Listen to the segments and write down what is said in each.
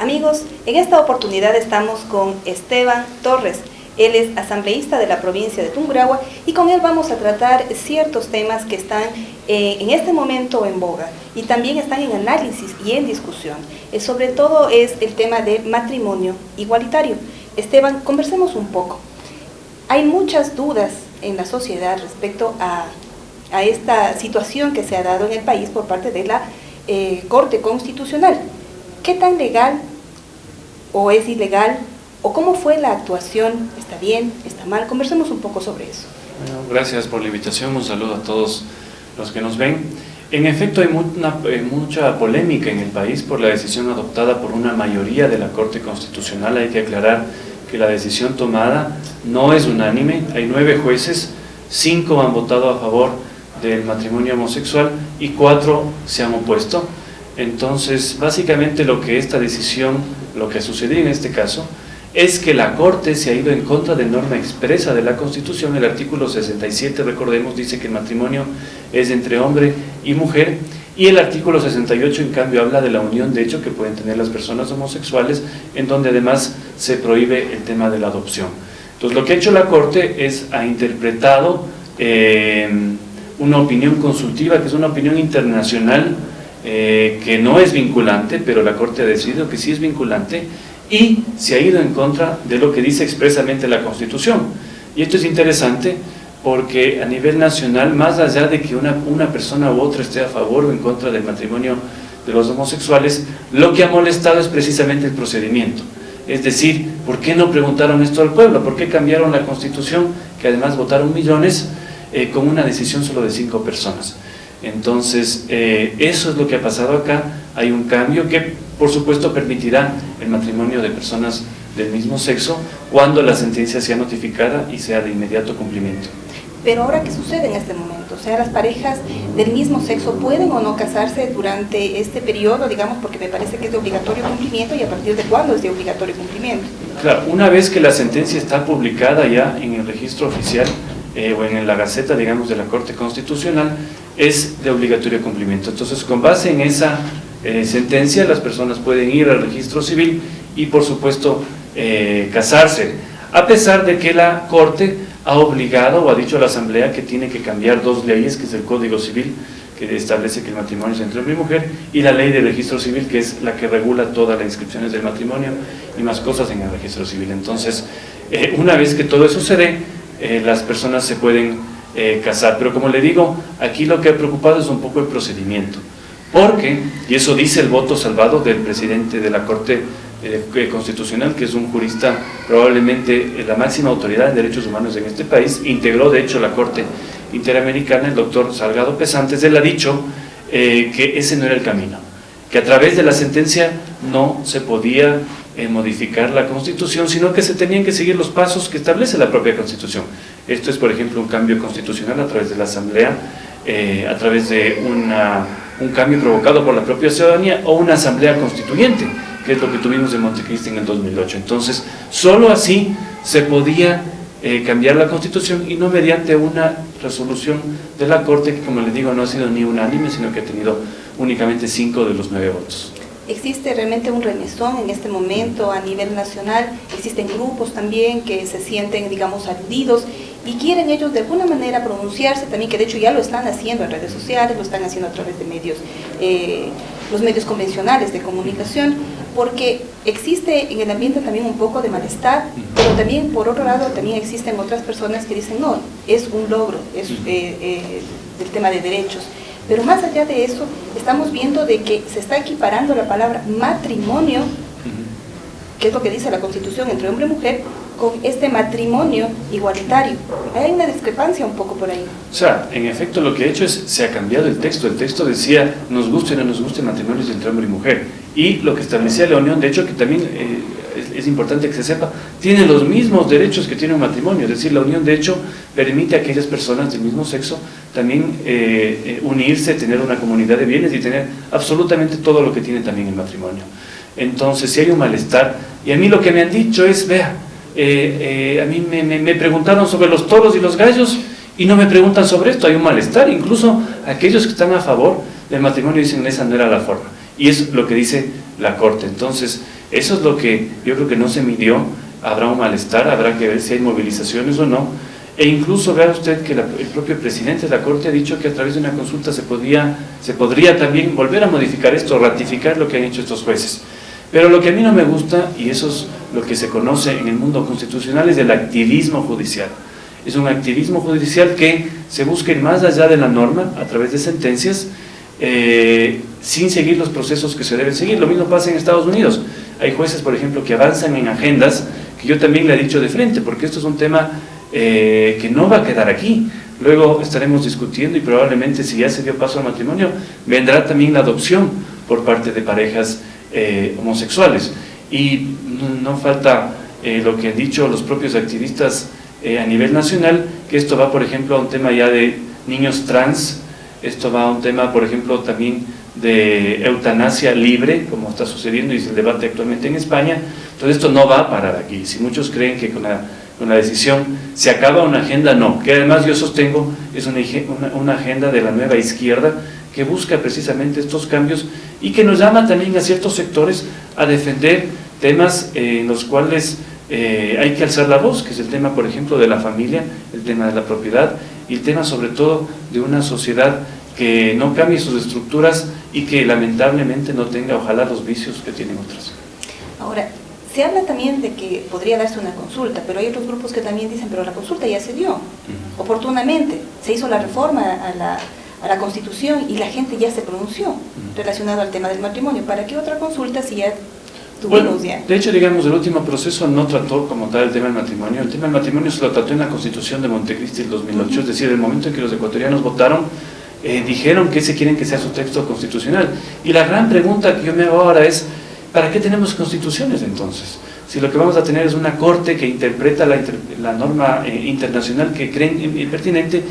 Amigos, en esta oportunidad estamos con Esteban Torres. Él es asambleísta de la provincia de Tungurahua y con él vamos a tratar ciertos temas que están en este momento en boga y también están en análisis y en discusión. Sobre todo es el tema del matrimonio igualitario. Esteban, conversemos un poco. Hay muchas dudas en la sociedad respecto a esta situación que se ha dado en el país por parte de la Corte Constitucional. ¿Qué tan legal o es ilegal? ¿O cómo fue la actuación? ¿Está bien? ¿Está mal? Conversemos un poco sobre eso. Bueno, gracias por la invitación. Un saludo a todos los que nos ven. En efecto, hay mucha polémica en el país por la decisión adoptada por una mayoría de la Corte Constitucional. Hay que aclarar que la decisión tomada no es unánime. Hay 9 jueces, 5 han votado a favor del matrimonio homosexual y 4 se han opuesto. Entonces, básicamente lo que esta decisión, lo que sucedió en este caso, es que la Corte se ha ido en contra de norma expresa de la Constitución. El artículo 67, recordemos, dice que el matrimonio es entre hombre y mujer, y el artículo 68, en cambio, habla de la unión de hecho que pueden tener las personas homosexuales, en donde además se prohíbe el tema de la adopción. Entonces, lo que ha hecho la Corte ha interpretado una opinión consultiva, que es una opinión internacional, que no es vinculante, pero la Corte ha decidido que sí es vinculante, y se ha ido en contra de lo que dice expresamente la Constitución. Y esto es interesante porque a nivel nacional, más allá de que una persona u otra esté a favor o en contra del matrimonio de los homosexuales, lo que ha molestado es precisamente el procedimiento. Es decir, ¿por qué no preguntaron esto al pueblo? ¿Por qué cambiaron la Constitución, que además votaron millones, con una decisión solo de 5 personas? Entonces, eso es lo que ha pasado acá. Hay un cambio que, por supuesto, permitirá el matrimonio de personas del mismo sexo cuando la sentencia sea notificada y sea de inmediato cumplimiento. Pero ahora, ¿qué sucede en este momento? O sea, ¿las parejas del mismo sexo pueden o no casarse durante este periodo, digamos, porque me parece que es de obligatorio cumplimiento, y a partir de cuándo es de obligatorio cumplimiento? Claro, una vez que la sentencia está publicada ya en el registro oficial, o en la Gaceta, digamos, de la Corte Constitucional, es de obligatorio cumplimiento. Entonces, con base en esa sentencia, las personas pueden ir al registro civil y, por supuesto, casarse, a pesar de que la Corte ha obligado o ha dicho a la Asamblea que tiene que cambiar 2 leyes, que es el Código Civil, que establece que el matrimonio es entre hombre y mujer, y la ley de registro civil, que es la que regula todas las inscripciones del matrimonio y más cosas en el registro civil. Entonces, una vez que todo eso se dé, las personas se pueden casar. Pero como le digo, aquí lo que ha preocupado es un poco el procedimiento, porque, y eso dice el voto salvado del presidente de la Corte Constitucional, que es un jurista, probablemente la máxima autoridad en derechos humanos en este país, integró de hecho la Corte Interamericana, el doctor Salgado Pesantes. Él ha dicho que ese no era el camino, que a través de la sentencia no se podía modificar la Constitución, sino que se tenían que seguir los pasos que establece la propia Constitución. Esto es, por ejemplo, un cambio constitucional a través de la Asamblea, a través de un cambio provocado por la propia ciudadanía, o una Asamblea Constituyente, que es lo que tuvimos en Montecristi en el 2008. Entonces, solo así se podía cambiar la Constitución, y no mediante una resolución de la Corte, que, como les digo, no ha sido ni unánime, sino que ha tenido únicamente 5 de los 9 votos. ¿Existe realmente un remesón en este momento a nivel nacional? Existen grupos también que se sienten, digamos, aludidos y quieren ellos de alguna manera pronunciarse también, que de hecho ya lo están haciendo en redes sociales, lo están haciendo a través de medios, los medios convencionales de comunicación, porque existe en el ambiente también un poco de malestar, pero también, por otro lado, también existen otras personas que dicen, no, es un logro, es el tema de derechos. Pero más allá de eso, estamos viendo de que se está equiparando la palabra matrimonio, que es lo que dice la Constitución, entre hombre y mujer, con este matrimonio igualitario. Hay una discrepancia un poco por ahí. O sea, en efecto, lo que ha hecho es, se ha cambiado el texto. El texto decía, nos guste o no nos guste, matrimonios entre hombre y mujer. Y lo que establecía la unión, de hecho, que también es importante que se sepa, tiene los mismos derechos que tiene un matrimonio. Es decir, la unión, de hecho, permite a aquellas personas del mismo sexo también unirse, tener una comunidad de bienes y tener absolutamente todo lo que tiene también el matrimonio. Entonces, si hay un malestar, y a mí lo que me han dicho es, vea, a mí me preguntaron sobre los toros y los gallos y no me preguntan sobre esto. Hay un malestar, incluso aquellos que están a favor del matrimonio dicen, esa no era la forma, y es lo que dice la Corte. Entonces, Eso es lo que yo creo que no se midió. Habrá un malestar, habrá que ver si hay movilizaciones o no. E incluso vea usted que el propio presidente de la Corte ha dicho que a través de una consulta se podría también volver a modificar esto, ratificar lo que han hecho estos jueces. Pero lo que a mí no me gusta, y eso es lo que se conoce en el mundo constitucional, es el activismo judicial. Es un activismo judicial que se busca ir más allá de la norma a través de sentencias, sin seguir los procesos que se deben seguir. Lo mismo pasa en Estados Unidos. Hay jueces, por ejemplo, que avanzan en agendas, que yo también le he dicho de frente, porque esto es un tema que no va a quedar aquí. Luego estaremos discutiendo y probablemente, si ya se dio paso al matrimonio, vendrá también la adopción por parte de parejas homosexuales. Y no falta lo que han dicho los propios activistas a nivel nacional, que esto va, por ejemplo, a un tema ya de niños trans, esto va a un tema, por ejemplo, también de eutanasia libre, como está sucediendo y se debate actualmente en España. Entonces esto no va a parar aquí. Si muchos creen que con la decisión se acaba una agenda, no, que además yo sostengo es una agenda de la nueva izquierda que busca precisamente estos cambios y que nos llama también a ciertos sectores a defender temas en los cuales hay que alzar la voz, que es el tema, por ejemplo, de la familia, el tema de la propiedad y el tema sobre todo de una sociedad que no cambie sus estructuras y que lamentablemente no tenga, ojalá, los vicios que tienen otras. Ahora, se habla también de que podría darse una consulta, pero hay otros grupos que también dicen, pero la consulta ya se dio, oportunamente, se hizo la reforma a la Constitución y la gente ya se pronunció relacionado al tema del matrimonio. ¿Para qué otra consulta si ya tuvimos ya? De hecho, digamos, el último proceso no trató como tal el tema del matrimonio. El tema del matrimonio se lo trató en la Constitución de Montecristi del 2008, es decir, el momento en que los ecuatorianos votaron, dijeron que ese quieren que sea su texto constitucional. Y la gran pregunta que yo me hago ahora es, ¿para qué tenemos constituciones entonces? Si lo que vamos a tener es una corte que interpreta la norma internacional que creen pertinente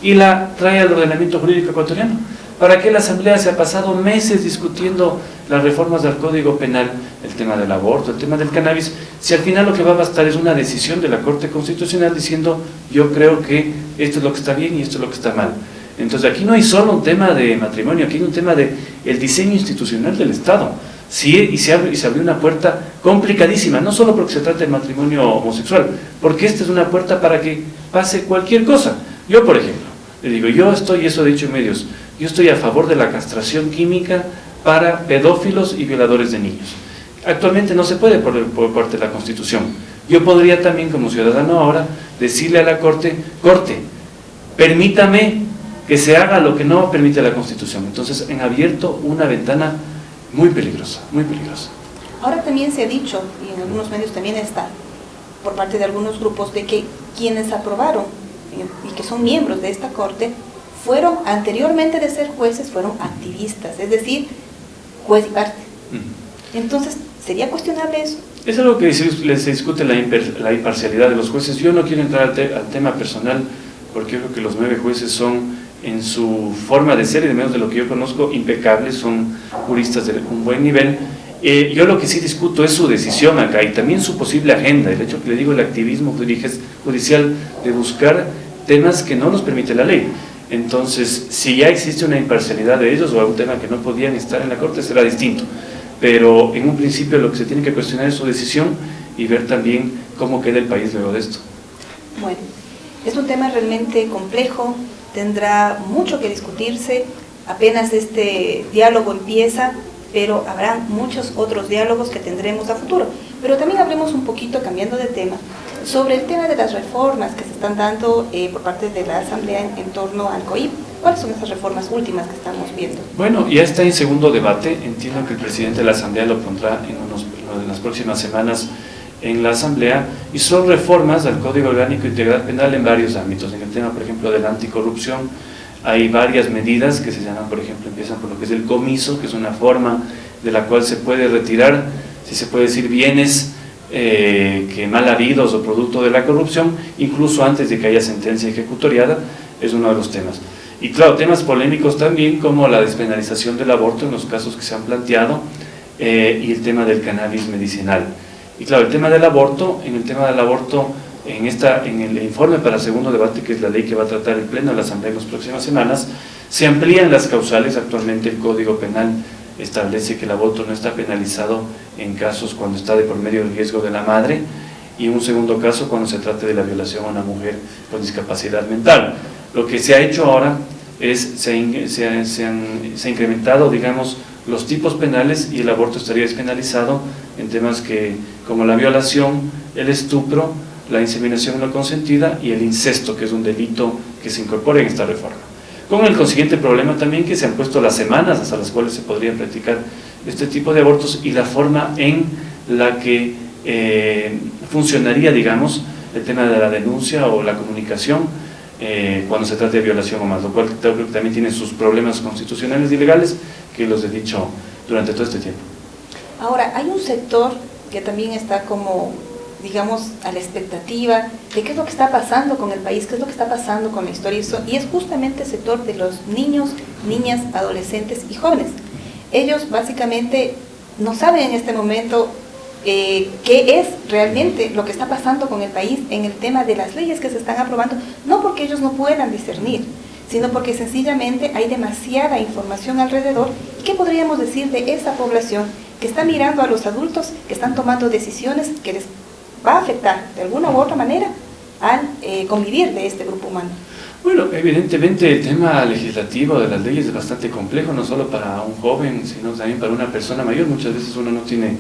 y la trae al ordenamiento jurídico ecuatoriano. ¿Para qué la Asamblea se ha pasado meses discutiendo las reformas del Código Penal, el tema del aborto, el tema del cannabis, si al final lo que va a bastar es una decisión de la Corte Constitucional diciendo yo creo que esto es lo que está bien y esto es lo que está mal? Entonces aquí no hay solo un tema de matrimonio, aquí hay un tema de el diseño institucional del Estado. Sí, y se abrió una puerta complicadísima, no solo porque se trata de matrimonio homosexual, porque esta es una puerta para que pase cualquier cosa. Yo, por ejemplo, le digo, yo estoy, eso he dicho en medios, yo estoy a favor de la castración química para pedófilos y violadores de niños. Actualmente no se puede por parte de la Constitución. Yo podría también, como ciudadano ahora, decirle a la Corte, permítame que se haga lo que no permite la Constitución. Entonces, han abierto una ventana muy peligrosa, muy peligrosa. Ahora también se ha dicho, y en algunos medios también está, por parte de algunos grupos, de que quienes aprobaron y que son miembros de esta Corte, fueron, anteriormente de ser jueces, fueron activistas, es decir, juez y parte. Entonces, ¿sería cuestionable eso? Es algo que se discute la imparcialidad de los jueces. Yo no quiero entrar al tema personal, porque yo creo que los 9 jueces son, en su forma de ser y de menos de lo que yo conozco, impecables, son juristas de un buen nivel. Yo lo que sí discuto es su decisión acá y también su posible agenda, el hecho que le digo el activismo judicial de buscar temas que no nos permite la ley. Entonces, si ya existe una imparcialidad de ellos o algún tema que no podían estar en la Corte, será distinto. Pero en un principio lo que se tiene que cuestionar es su decisión y ver también cómo queda el país luego de esto. Bueno, es un tema realmente complejo, tendrá mucho que discutirse, apenas este diálogo empieza, pero habrá muchos otros diálogos que tendremos a futuro. Pero también hablemos un poquito, cambiando de tema, sobre el tema de las reformas que se están dando por parte de la Asamblea en torno al COIP. ¿Cuáles son esas reformas últimas que estamos viendo? Bueno, ya está en segundo debate. Entiendo que el presidente de la Asamblea lo pondrá en las próximas semanas en la Asamblea, y son reformas al Código Orgánico Integral Penal en varios ámbitos. En el tema, por ejemplo, de la anticorrupción, hay varias medidas que se llaman, por ejemplo, empiezan por lo que es el comiso, que es una forma de la cual se puede retirar, si se puede decir, bienes que mal habidos o producto de la corrupción, incluso antes de que haya sentencia ejecutoriada, es uno de los temas. Y claro, temas polémicos también, como la despenalización del aborto en los casos que se han planteado, y el tema del cannabis medicinal. Y claro, el tema del aborto, en el informe para el segundo debate, que es la ley que va a tratar el Pleno de la Asamblea en las próximas semanas, se amplían las causales. Actualmente el Código Penal establece que el aborto no está penalizado en casos cuando está de por medio el riesgo de la madre, y un segundo caso cuando se trate de la violación a una mujer con discapacidad mental. Lo que se ha hecho ahora es, se ha incrementado, digamos, los tipos penales, y el aborto estaría despenalizado en temas como la violación, el estupro, la inseminación no consentida y el incesto, que es un delito que se incorpora en esta reforma. Con el consiguiente problema también que se han puesto las semanas hasta las cuales se podría practicar este tipo de abortos y la forma en la que funcionaría, digamos, el tema de la denuncia o la comunicación cuando se trata de violación o más, lo cual creo que también tiene sus problemas constitucionales y legales que los he dicho durante todo este tiempo. Ahora, hay un sector que también está como, digamos, a la expectativa de qué es lo que está pasando con el país, qué es lo que está pasando con la historia, y es justamente el sector de los niños, niñas, adolescentes y jóvenes. Ellos básicamente no saben en este momento qué es realmente lo que está pasando con el país en el tema de las leyes que se están aprobando, no porque ellos no puedan discernir, sino porque sencillamente hay demasiada información alrededor. ¿Y qué podríamos decir de esa población que está mirando a los adultos que están tomando decisiones que les va a afectar de alguna u otra manera al convivir de este grupo humano? Bueno, evidentemente el tema legislativo de las leyes es bastante complejo, no solo para un joven, sino también para una persona mayor. Muchas veces uno no tiene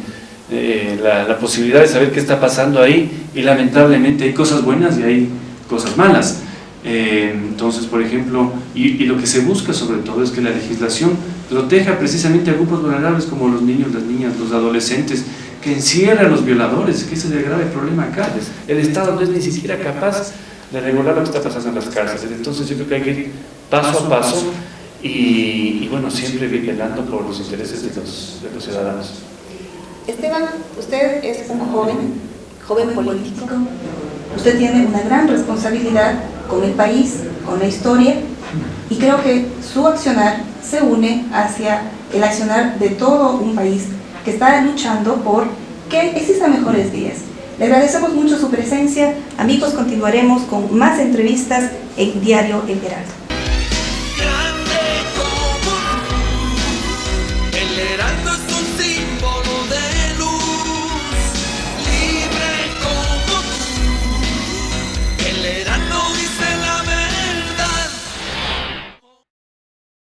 la posibilidad de saber qué está pasando ahí, y lamentablemente hay cosas buenas y hay cosas malas. Entonces, por ejemplo, y lo que se busca sobre todo es que la legislación proteja precisamente a grupos vulnerables como los niños, las niñas, los adolescentes, que encierra a los violadores, que ese es el grave problema acá. El Estado no es ni siquiera capaz de regular lo que está pasando en las cárceles. Entonces yo creo que hay que ir paso a paso y bueno, siempre velando por los intereses de los ciudadanos. Esteban, usted es un joven político. Usted tiene una gran responsabilidad con el país, con la historia, y creo que su accionar se une hacia el accionar de todo un país que está luchando por que existan mejores días. Le agradecemos mucho su presencia. Amigos, continuaremos con más entrevistas en Diario El Heraldo.